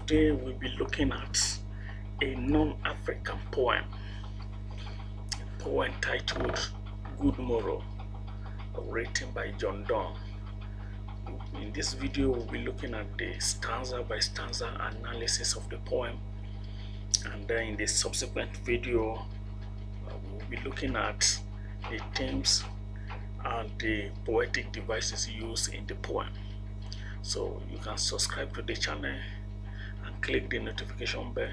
Today we'll be looking at a non-African poem, a poem titled Good Morrow, written by Donne. In this video we'll be looking at the stanza by stanza analysis of the poem, and then in the subsequent video we'll be looking at the themes and the poetic devices used in the poem. So you can subscribe to the channel and click the notification bell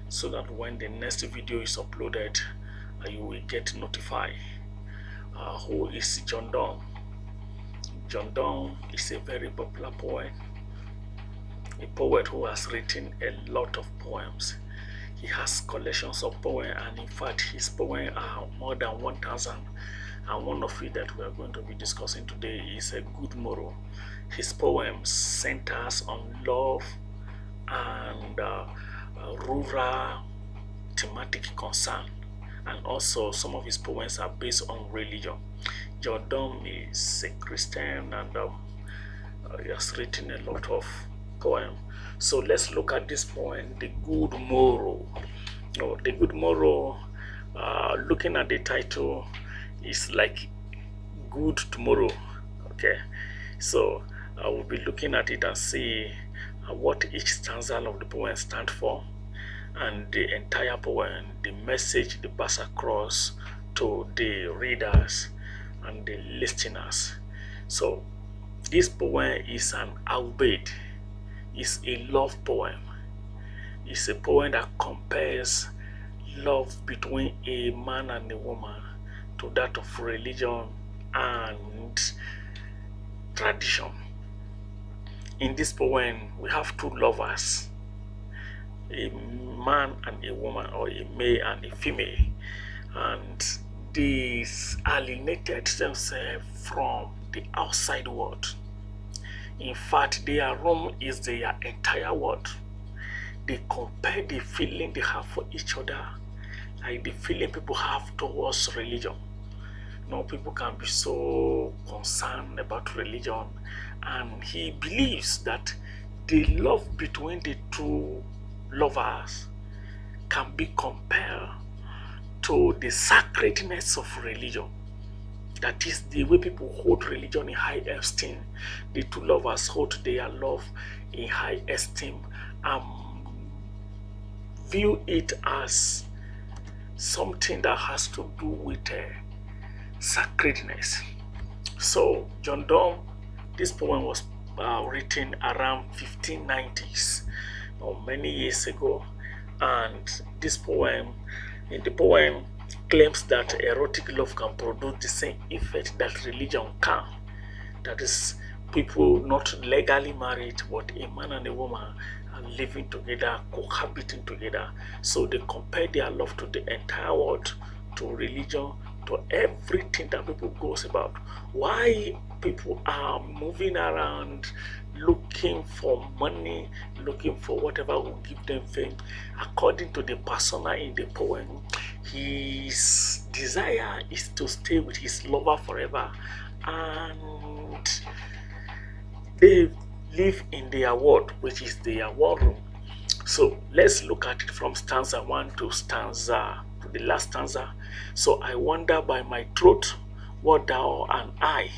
so that when the next video is uploaded you will get notified. Who is Donne? Donne is a very popular poet, a poet who has written a lot of poems. He has collections of poems, and in fact his poems are more than 1,000, and one of it that we are going to be discussing today is a Good Morrow. His poems centers on love and rural thematic concern, and also some of his poems are based on religion. Donne is a Christian, and he has written a lot of poems. So let's look at this poem, The Good Morrow. The Good Morrow, looking at the title, is like good tomorrow. Okay, so I will be looking at it and see what each stanza of the poem stands for, and the entire poem, the message they pass across to the readers and the listeners. So this poem is an outbid. It's a love poem. It's a poem that compares love between a man and a woman to that of religion and tradition. In this poem we have two lovers, a man and a woman, or a male and a female, and they alienated themselves from the outside world. In fact, their room is their entire world. They compare the feeling they have for each other like the feeling people have towards religion. People can be so concerned about religion, and he believes that the love between the two lovers can be compared to the sacredness of religion. That is the way people hold religion in high esteem. The two lovers hold their love in high esteem and view it as something that has to do with sacredness. So Donne, this poem was written around 1590s, or many years ago, and this poem, in the poem, claims that erotic love can produce the same effect that religion can. That is, people not legally married, but a man and a woman are living together, cohabiting together. So they compare their love to the entire world, to religion, to everything that people goes about. Why people are moving around looking for money, looking for whatever will give them fame. According to the persona in the poem, his desire is to stay with his lover forever, and they live in their world, which is their war room. So let's look at it from stanza 1 to the last stanza. So I wonder by my throat what thou and I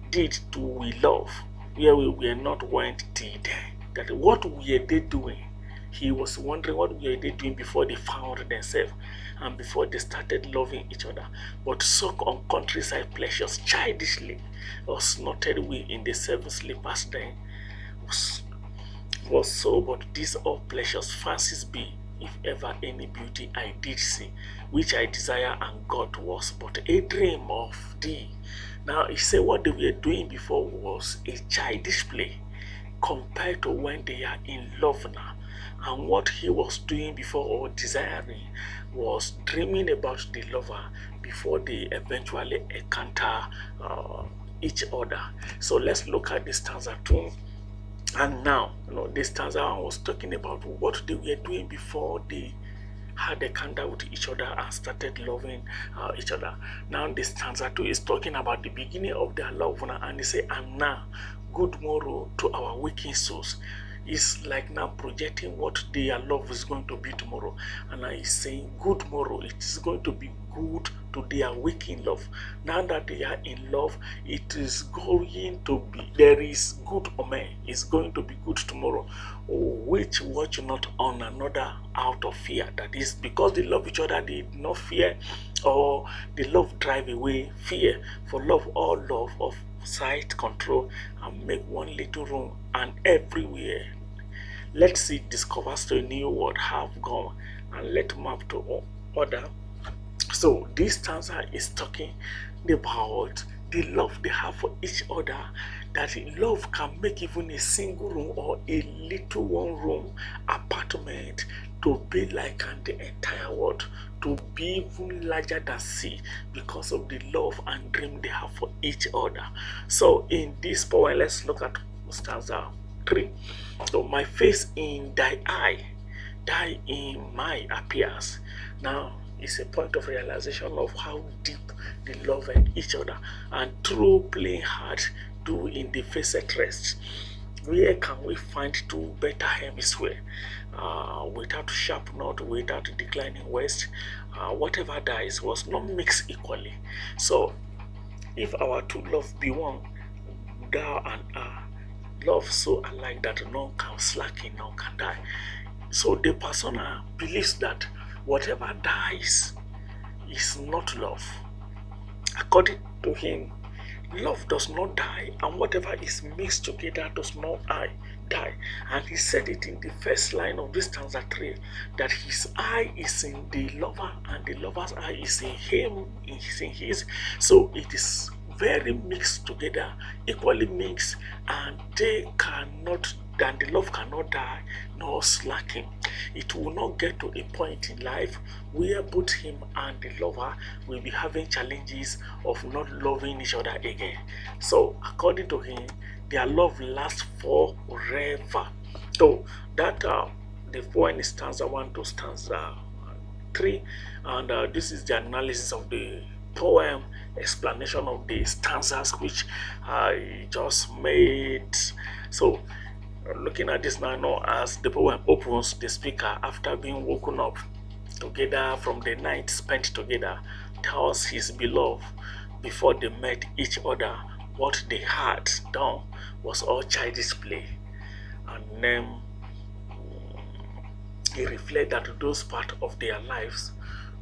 did to we love, where we were not went till then. That what were they doing? He was wondering what were they doing before they found themselves and before they started loving each other. But suck on countryside pleasures childishly, or snorted we in the 7 sleepers then. Was so, but these all pleasures fancies be, if ever any beauty I did see, which I desire and God was but a dream of thee. Now he said what they were doing before was a childish play compared to when they are in love now. And what he was doing before, or desiring, was dreaming about the lover before they eventually encounter each other. So let's look at the stanza 2. And now, this stanza was talking about what they were doing before they had a encounter with each other and started loving each other. Now, this stanza 2 is talking about the beginning of their love, and they say, and now, good morrow to our waking souls. It's like now projecting what their love is going to be tomorrow. And I saying good tomorrow, it is going to be good to their waking love. Now that they are in love, it is going to be, there is good omen, it's going to be good tomorrow, which watch not on another out of fear. That is because they love each other, they do not fear, or the love drive away fear. For love, all love of sight control, and make one little room and everywhere. Let's see discovers to a new world have gone, and let map to order. So this stanza is talking about the love they have for each other, that love can make even a single room or a little one room apartment to be like the entire world, to be even larger than sea, because of the love and dream they have for each other. So in this poem, let's look at stanza 3. So my face in thy eye, thy in my appears. Now it's a point of realization of how deep they love each other, and through playing hard do in the face at rest. Where can we find two better hemisphere, without sharp north, without declining west? Whatever dies was not mixed equally. So if our two love be one, thou and I, love so alike that none can slacken, none can die. So the persona believes that whatever dies is not love. According to him, love does not die, and whatever is mixed together does not die. And he said it in the first line of this stanza 3, that his eye is in the lover and the lover's eye is in him, is in his. So it is very mixed together, equally mixed, and they cannot, and the love cannot die nor slacken. It will not get to a point in life where both him and the lover will be having challenges of not loving each other again. So according to him, their love lasts forever. So that the poem is stanza 1 to stanza 3, and this is the analysis of the poem, explanation of the stanzas which I just made. So looking at this now, as the poem opens, the speaker, after being woken up together from the night spent together, tells his beloved before they met each other what they had done was all childish play, and then he reflects that those part of their lives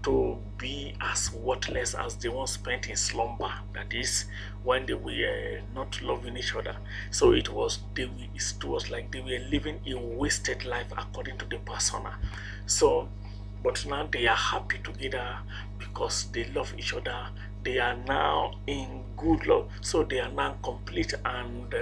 to be as worthless as the one spent in slumber, that is when they were not loving each other. So it was like they were living a wasted life according to the persona. So but now they are happy together because they love each other. They are now in good love, so they are now complete, and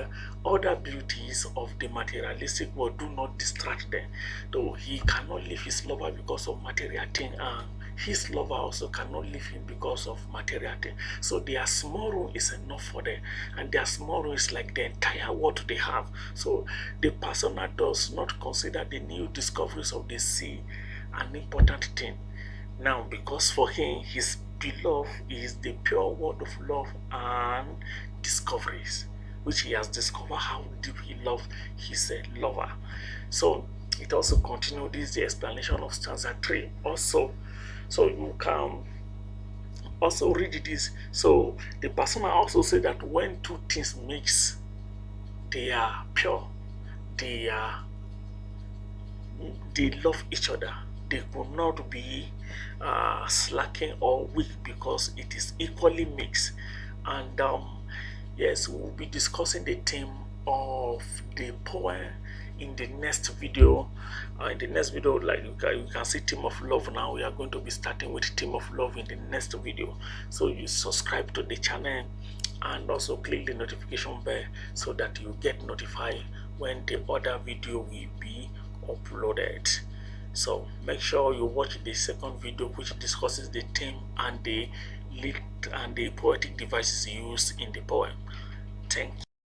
other beauties of the materialistic world do not distract them. Though he cannot leave his lover because of material thing, and his lover also cannot leave him because of material thing. So their small room is enough for them, and their small room is like the entire world they have. So the persona does not consider the new discoveries of the sea an important thing now, because for him, his beloved is the pure word of love and discoveries, which he has discovered how deep he loves his lover. So it also continues. This is the explanation of stanza 3 also. So you can also read this. So the persona also said that when two things mix, they are pure, they love each other. They could not be slacking or weak because it is equally mixed. And yes, we'll be discussing the theme of the poem in the next video. In the next video, like you can see theme of love. Now we are going to be starting with theme of love in the next video. So you subscribe to the channel and also click the notification bell so that you get notified when the other video will be uploaded. So make sure you watch the second video, which discusses the theme and the poetic devices used in the poem. Thank you.